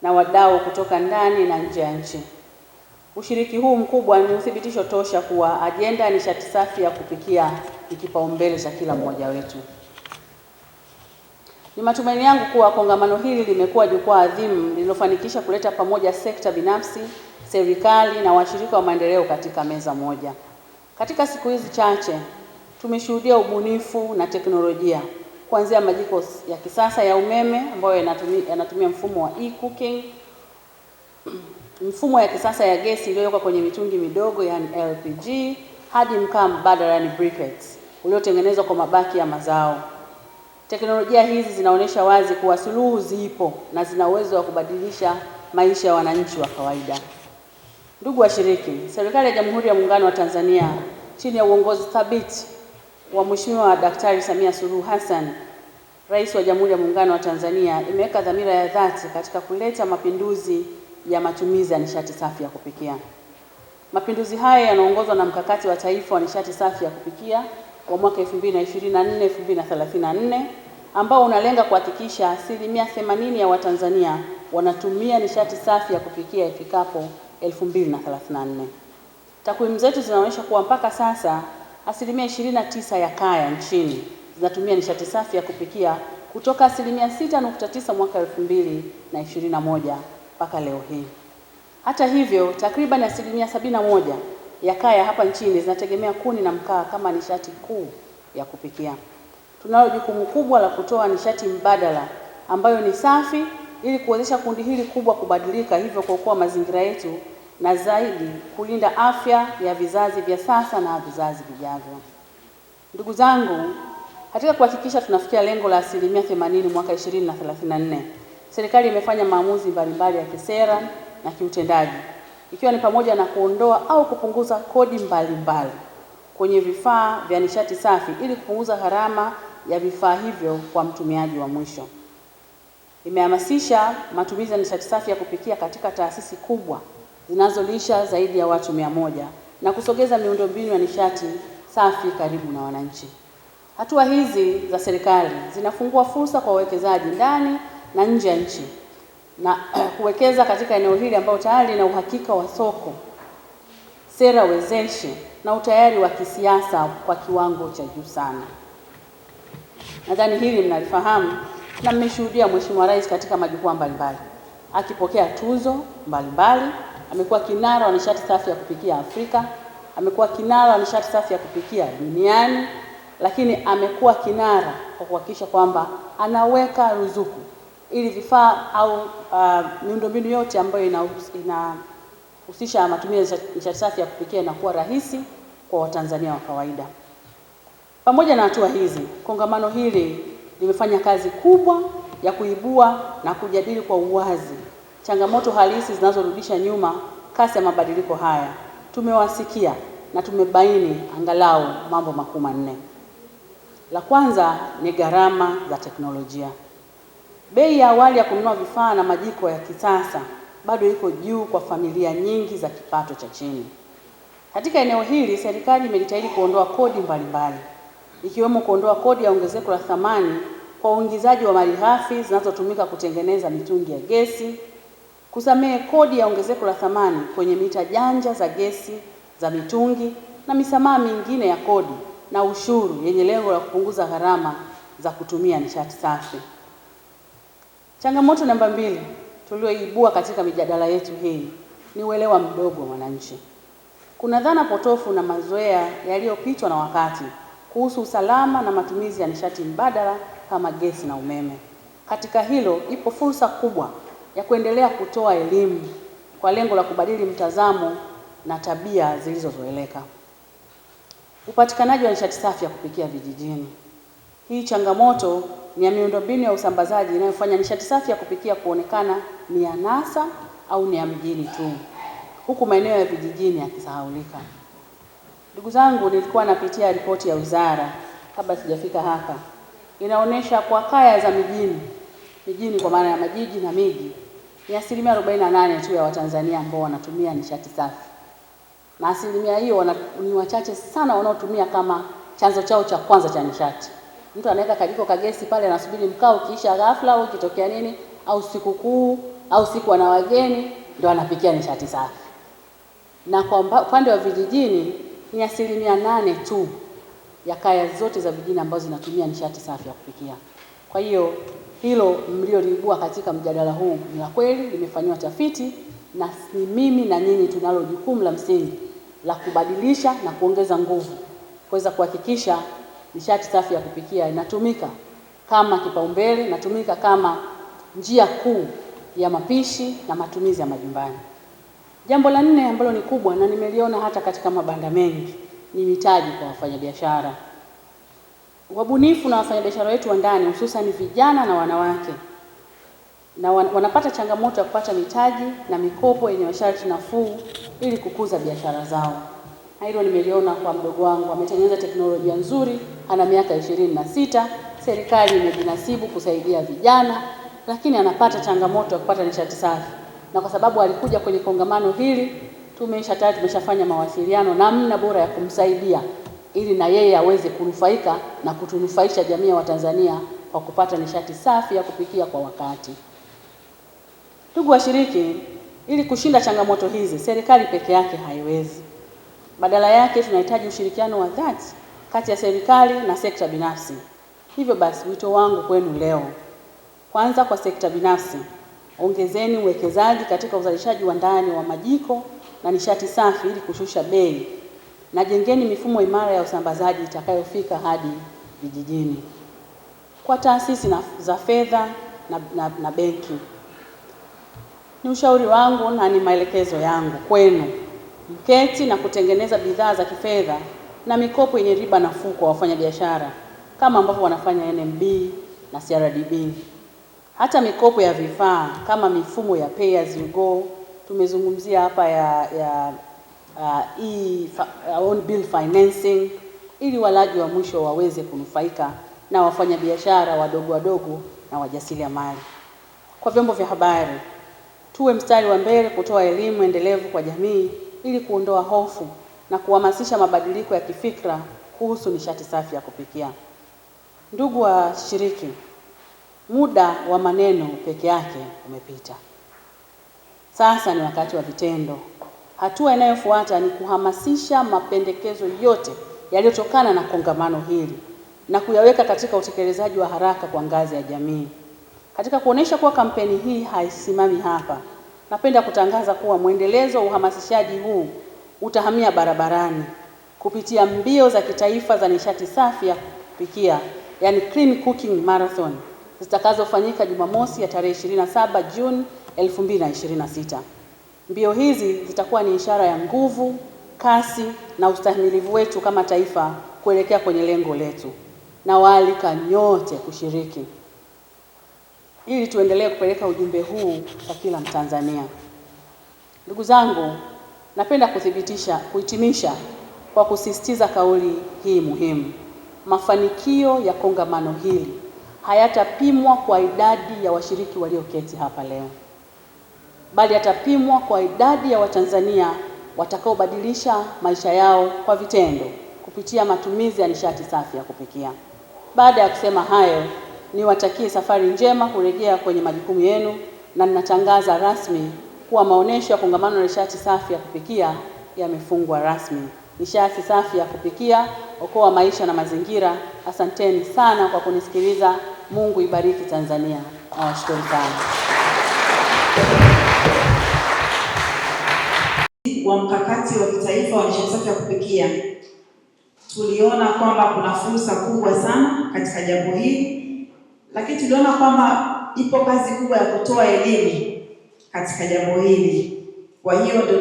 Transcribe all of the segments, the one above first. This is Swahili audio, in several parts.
na wadau kutoka ndani na nje ya nchi. Ushiriki huu mkubwa ni uthibitisho tosha kuwa ajenda ya nishati safi ya kupikia ni kipaumbele cha kila mmoja wetu. Ni matumaini yangu kuwa kongamano hili limekuwa jukwaa adhimu lililofanikisha kuleta pamoja sekta binafsi, serikali na washirika wa maendeleo katika meza moja. Katika siku hizi chache tumeshuhudia ubunifu na teknolojia, kuanzia majiko ya kisasa ya umeme ambayo yanatumia mfumo wa e-cooking, mfumo ya kisasa ya gesi iliyowekwa kwenye mitungi midogo yani LPG, hadi mkaa mbadala yani briquettes uliotengenezwa kwa mabaki ya mazao. Teknolojia hizi zinaonyesha wazi kuwa suluhu zipo na zina uwezo wa kubadilisha maisha ya wananchi wa kawaida. Ndugu washiriki, serikali ya Jamhuri ya Muungano wa Tanzania chini ya uongozi thabiti wa Mheshimiwa Daktari Samia Suluhu Hassan, Rais wa Jamhuri ya Muungano wa Tanzania, imeweka dhamira ya dhati katika kuleta mapinduzi ya matumizi ya nishati safi ya kupikia. Mapinduzi haya yanaongozwa na mkakati wa taifa wa nishati safi ya kupikia wa mwaka 2024-2034 ambao unalenga kuhakikisha 80% ya Watanzania wanatumia nishati safi ya kupikia ifikapo 2034. Takwimu zetu zinaonyesha kuwa mpaka sasa 29% ya kaya nchini zinatumia nishati safi ya kupikia kutoka 6.9 mwaka 2021 mpaka leo hii. Hata hivyo, takriban 71% ya kaya hapa nchini zinategemea kuni na mkaa kama nishati kuu ya kupikia. Tunalo jukumu kubwa la kutoa nishati mbadala ambayo ni safi ili kuwezesha kundi hili kubwa kubadilika, hivyo kuokoa mazingira yetu na zaidi kulinda afya ya vizazi vya sasa na vizazi vijavyo. Ndugu zangu, katika kuhakikisha tunafikia lengo la 80% mwaka 2034, serikali imefanya maamuzi mbalimbali ya kisera na kiutendaji, ikiwa ni pamoja na kuondoa au kupunguza kodi mbalimbali kwenye vifaa vya nishati safi ili kupunguza gharama ya vifaa hivyo kwa mtumiaji wa mwisho. Imehamasisha matumizi ya nishati safi ya kupikia katika taasisi kubwa zinazolisha zaidi ya watu 100 na kusogeza miundombinu ya nishati safi karibu na wananchi. Hatua hizi za serikali zinafungua fursa kwa wawekezaji ndani na nje ya nchi na kuwekeza katika eneo hili ambalo tayari lina uhakika wa soko, sera wezeshi na utayari wa kisiasa kwa kiwango cha juu sana. Nadhani hili mnalifahamu na mmeshuhudia Mheshimiwa Rais katika majukwaa mbalimbali akipokea tuzo mbalimbali. Amekuwa kinara wa nishati safi ya kupikia Afrika, amekuwa kinara wa nishati safi ya kupikia duniani, lakini amekuwa kinara kwa kuhakikisha kwamba anaweka ruzuku ili vifaa au miundombinu yote ambayo inahusisha matumizi ya nishati safi ya kupikia inakuwa rahisi kwa Watanzania wa kawaida. Pamoja na hatua hizi, kongamano hili limefanya kazi kubwa ya kuibua na kujadili kwa uwazi changamoto halisi zinazorudisha nyuma kasi ya mabadiliko haya. Tumewasikia na tumebaini angalau mambo makuu manne. La kwanza ni gharama za teknolojia. Bei ya awali ya kununua vifaa na majiko ya kisasa bado iko juu kwa familia nyingi za kipato cha chini. Katika eneo hili, serikali imejitahidi kuondoa kodi mbalimbali, ikiwemo kuondoa kodi ya ongezeko la thamani kwa uingizaji wa malighafi zinazotumika kutengeneza mitungi ya gesi, kusamehe kodi ya ongezeko la thamani kwenye mita janja za gesi za mitungi na misamaha mingine ya kodi na ushuru yenye lengo la kupunguza gharama za kutumia nishati safi. Changamoto namba 2 tulioibua katika mijadala yetu hii ni uelewa mdogo wa wananchi. Kuna dhana potofu na mazoea yaliyopitwa na wakati kuhusu usalama na matumizi ya nishati mbadala kama gesi na umeme. Katika hilo, ipo fursa kubwa ya kuendelea kutoa elimu kwa lengo la kubadili mtazamo na tabia zilizozoeleka. Upatikanaji wa nishati safi ya kupikia vijijini. Hii changamoto ni ya miundombinu ya usambazaji inayofanya nishati safi ya kupikia kuonekana ni ya NASA au ni ya mjini tu, huku maeneo ya vijijini yakisahaulika. Ndugu zangu, nilikuwa napitia ripoti ya wizara kabla sijafika hapa. Inaonyesha kwa kaya za mijini kwa maana ya majiji na miji ni 48% tu ya Watanzania ambao wanatumia nishati safi. Na asilimia hiyo ni wachache sana wanaotumia kama chanzo chao cha kwanza cha nishati. Mtu anaweka kajiko ka gesi pale, anasubiri mkao ukiisha ghafla au kitokea nini au sikukuu au siku ana wageni ndio anapikia nishati safi. Na kwa upande wa vijijini ni 8% tu ya kaya zote za vijijini ambazo zinatumia nishati safi ya kupikia. Kwa hiyo hilo mlioliibua katika mjadala huu ni la kweli, limefanywa tafiti, na ni mimi na nyinyi tunalo jukumu la msingi la kubadilisha na kuongeza nguvu kuweza kuhakikisha nishati safi ya kupikia inatumika kama kipaumbele, inatumika kama njia kuu ya mapishi na matumizi ya majumbani. Jambo la 4 ambalo ni kubwa na nimeliona hata katika mabanda mengi ni mitaji kwa wafanyabiashara. Wabunifu na wafanyabiashara wetu wa ndani, hususan vijana na wanawake, na wanapata changamoto ya kupata mitaji na mikopo yenye masharti nafuu ili kukuza biashara zao. Na hilo nimeliona kwa mdogo wangu, ametengeneza teknolojia nzuri, ana miaka 26, serikali imejinasibu kusaidia vijana, lakini anapata changamoto ya kupata nishati safi. Na kwa sababu alikuja kwenye kongamano hili, tumeshafanya mawasiliano namna bora ya kumsaidia ili na yeye aweze kunufaika na kutunufaisha jamii ya Watanzania kwa kupata nishati safi ya kupikia kwa wakati. Ndugu washiriki, ili kushinda changamoto hizi, serikali peke yake haiwezi. Badala yake tunahitaji ushirikiano wa dhati kati ya serikali na sekta binafsi. Hivyo basi wito wangu kwenu leo, kwanza kwa sekta binafsi, ongezeni uwekezaji katika uzalishaji wa ndani wa majiko na nishati safi ili kushusha bei, na jengeni mifumo imara ya usambazaji itakayofika hadi vijijini. Kwa taasisi za fedha na benki, ni ushauri wangu na ni maelekezo yangu kwenu, mketi na kutengeneza bidhaa za kifedha na mikopo yenye riba nafuu kwa wafanyabiashara kama ambavyo wanafanya NMB na CRDB. Hata mikopo ya vifaa kama mifumo ya pay as you go, tumezungumzia hapa ya own bill financing, ili walaji wa mwisho waweze kunufaika na wafanyabiashara wadogo na wajasiriamali. Kwa vyombo vya habari, tuwe mstari wa mbele kutoa elimu endelevu kwa jamii ili kuondoa hofu na kuhamasisha mabadiliko ya kifikra kuhusu nishati safi ya kupikia. Ndugu washiriki, muda wa maneno peke yake umepita. Sasa ni wakati wa vitendo. Hatua inayofuata ni kuhamasisha mapendekezo yote yaliyotokana na kongamano hili na kuyaweka katika utekelezaji wa haraka kwa ngazi ya jamii. Katika kuonesha kuwa kampeni hii haisimami hapa, napenda kutangaza kuwa mwendelezo wa uhamasishaji huu utahamia barabarani kupitia mbio za kitaifa za nishati safi ya kupikia, yani Clean Cooking Marathon, zitakazofanyika Jumamosi ya tarehe 27 Juni 2026. Mbio hizi zitakuwa ni ishara ya nguvu, kasi na ustahimilivu wetu kama taifa kuelekea kwenye lengo letu, na waalika nyote kushiriki ili tuendelee kupeleka ujumbe huu kwa kila Mtanzania. Ndugu zangu, napenda kuhitimisha kwa kusisitiza kauli hii muhimu. Mafanikio ya kongamano hili hayatapimwa kwa idadi ya washiriki walioketi hapa leo, bali yatapimwa kwa idadi ya Watanzania watakaobadilisha maisha yao kwa vitendo kupitia matumizi ya nishati safi ya kupikia. Baada ya kusema hayo, niwatakie safari njema kurejea kwenye majukumu yenu, na ninatangaza rasmi kuwa maonesho ya kongamano la nishati safi ya kupikia yamefungwa rasmi. Nishati safi ya kupikia, okoa maisha na mazingira. Asanteni sana kwa kunisikiliza. Mungu ibariki Tanzania. Nawashukuru sana. Wa mkakati wa kitaifa wa nishati safi ya kupikia, tuliona kwamba kuna fursa kubwa sana katika jambo hili, lakini tuliona kwamba ipo kazi kubwa ya kutoa elimu katika jambo hili. Kwa hiyo ndio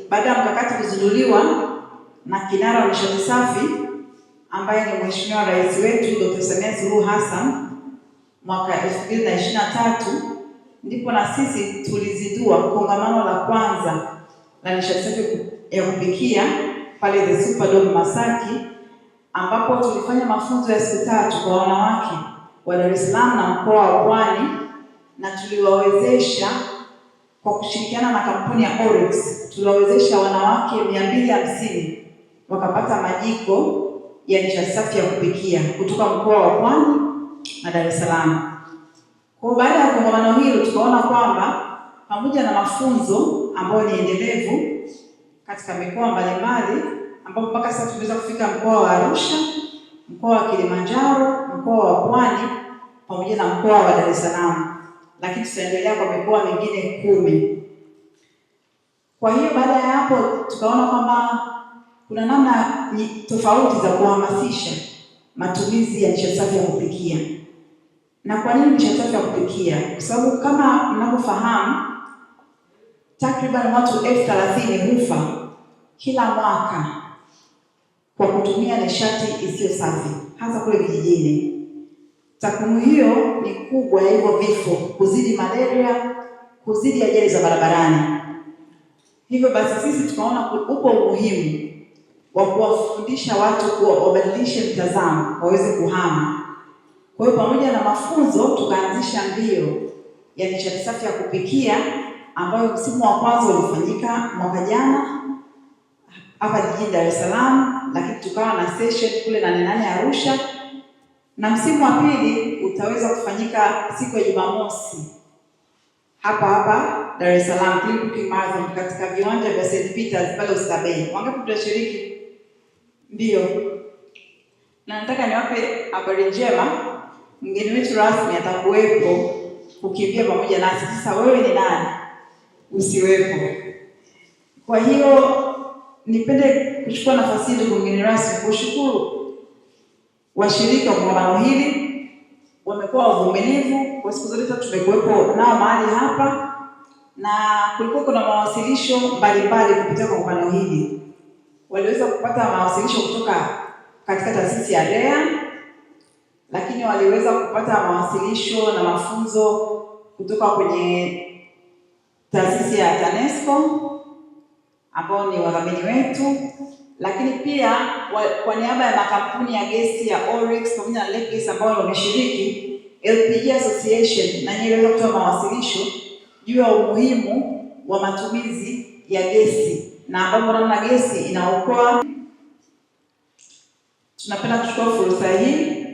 baada ya mkakati kuzinduliwa na kinara wa nishati safi ambaye ni Mheshimiwa Rais wetu Dr. Samia Suluhu Hassan mwaka 2023, ndipo na sisi tulizindua kongamano la kwanza la nishati safi ya kupikia pale The Superdome Masaki, ambapo tulifanya mafunzo ya siku 3 kwa wanawake wa Dar es Salaam na mkoa wa Pwani, na tuliwawezesha kwa kushirikiana na kampuni ya Oryx, tuliwawezesha wanawake 250 wakapata majiko ya nishati safi ya kupikia kutoka mkoa wa Pwani na Dar es Salaam. Kwa baada ya kongamano hilo tukaona kwamba pamoja na mafunzo ambayo ni endelevu katika mikoa mbalimbali, ambapo mpaka sasa tumeweza kufika mkoa wa Arusha, mkoa wa Kilimanjaro, mkoa wa Pwani pamoja na mkoa wa Dar es Salaam, lakini tutaendelea kwa mikoa mingine 10. Kwa hiyo baada ya hapo tukaona kwamba kuna namna tofauti za kuhamasisha matumizi ya nishati safi ya kupikia. Na kwa nini nishati safi ya kupikia? Kwa sababu kama mnavyofahamu, takriban watu 30,000 hufa kila mwaka kwa kutumia nishati isiyo safi, hasa kule vijijini. Takwimu hiyo ni kubwa ya hivyo vifo, kuzidi malaria, kuzidi ajali za barabarani. Hivyo basi sisi tukaona upo umuhimu wa kuwafundisha watu wabadilishe mtazamo, waweze kuhama. Kwa hiyo pamoja na mafunzo tukaanzisha mbio ya nishati safi ya kupikia ambayo msimu wa kwanza ulifanyika mwaka jana hapa jijini Dar es Salaam, lakini tukawa na session kule Nane Arusha, na msimu wa pili utaweza kufanyika siku ya Jumamosi hapa Dar es Salaam Clean Cooking Marathon katika viwanja vya St. Peters pale Oysterbay. Wangapi tutashiriki? Ndio. Na nataka niwape habari njema, mgeni wetu rasmi atakuwepo kukimbia pamoja nasi. Sasa wewe ni nani usiwepo? Kwa hiyo nipende kuchukua nafasi hii ndugu mgeni rasmi kushukuru washirika wa kongamano hili. Wamekuwa wavumilivu kwa siku zote tumekuwepo nao mahali hapa, na kulikuwa kuna mawasilisho mbalimbali kupitia kongamano hili. Waliweza kupata mawasilisho kutoka katika taasisi ya REA, lakini waliweza kupata mawasilisho na mafunzo kutoka kwenye taasisi ya TANESCO ambao ni wadhamini wetu, lakini pia kwa niaba ya makampuni ya gesi ya Oryx pamoja na Lekes ambao wameshiriki, LPG Association na yeye aliweza kutoa mawasilisho juu ya umuhimu wa matumizi ya gesi na ambapo namna gesi inaokoa. Tunapenda kuchukua fursa hii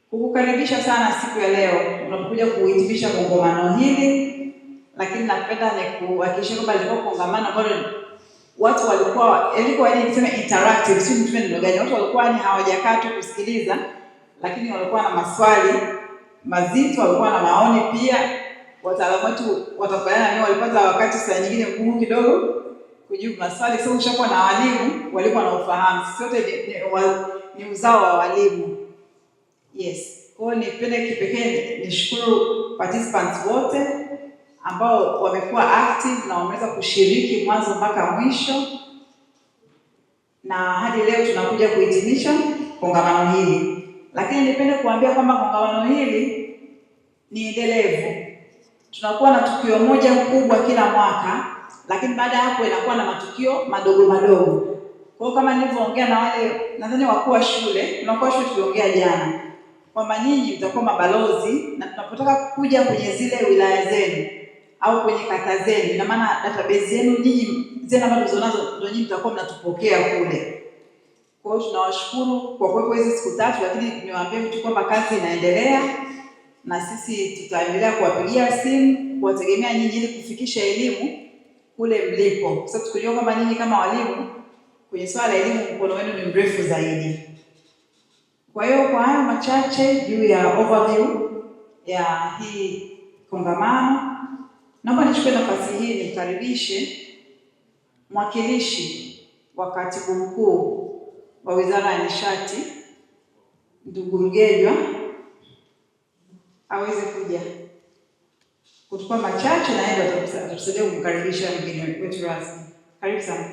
kukukaribisha sana siku ya leo unapokuja kuhitimisha kongamano hili, lakini napenda nikuhakikishia kwamba ilikuwa kongamano ambalo watu ilikuwa niseme interactive, si mtume neno gani, watu walikuwa ni hawajakaa tu kusikiliza, lakini walikuwa na maswali mazito, walikuwa na maoni pia. Wataalamu wetu watafanya nini, walipata wakati saa nyingine mgumu kidogo kujibu maswali, kwa sababu ushakuwa na walimu walikuwa na ufahamu. Sisi wote ni uzao wa walimu. Yes. Kwa hiyo nipende kipekee nishukuru participants wote ambao wamekuwa active na wameweza kushiriki mwanzo mpaka mwisho, na hadi leo tunakuja kuhitimisha kongamano hili. Lakini nipende kuambia kwamba kongamano hili ni endelevu. Tunakuwa na tukio moja kubwa kila mwaka, lakini baada ya hapo inakuwa na matukio madogo madogo. Kwa hiyo kama nilivyoongea na wale nadhani wakuu wa shule, tuliongea jana kwamba nyinyi mtakuwa mabalozi, na tunapotaka kuja kwenye zile wilaya zenu au kwenye kata zenu, ina maana database yenu nyinyi zile ambazo mlizonazo ndio nyinyi mtakuwa mnatupokea kule. Kwa hiyo tunawashukuru kwa kuwepo hizi siku 3, lakini niwaambie tu kwamba kazi inaendelea na sisi tutaendelea kuwapigia simu, kuwategemea nyinyi ili kufikisha elimu kule mlipo. Kwa sababu tukijua kwamba nyinyi kama walimu kwenye swala la elimu mkono wenu ni mrefu zaidi. Kwa hiyo kwa hayo machache juu ya overview ya hii kongamano, naomba nichukue nafasi hii nimkaribishe mwakilishi wa katibu mkuu wa Wizara ya Nishati ndugu Mgejwa aweze kuja kutupa machache, na yeye atatusaidia kumkaribisha mgeni wetu rasmi. Karibu sana.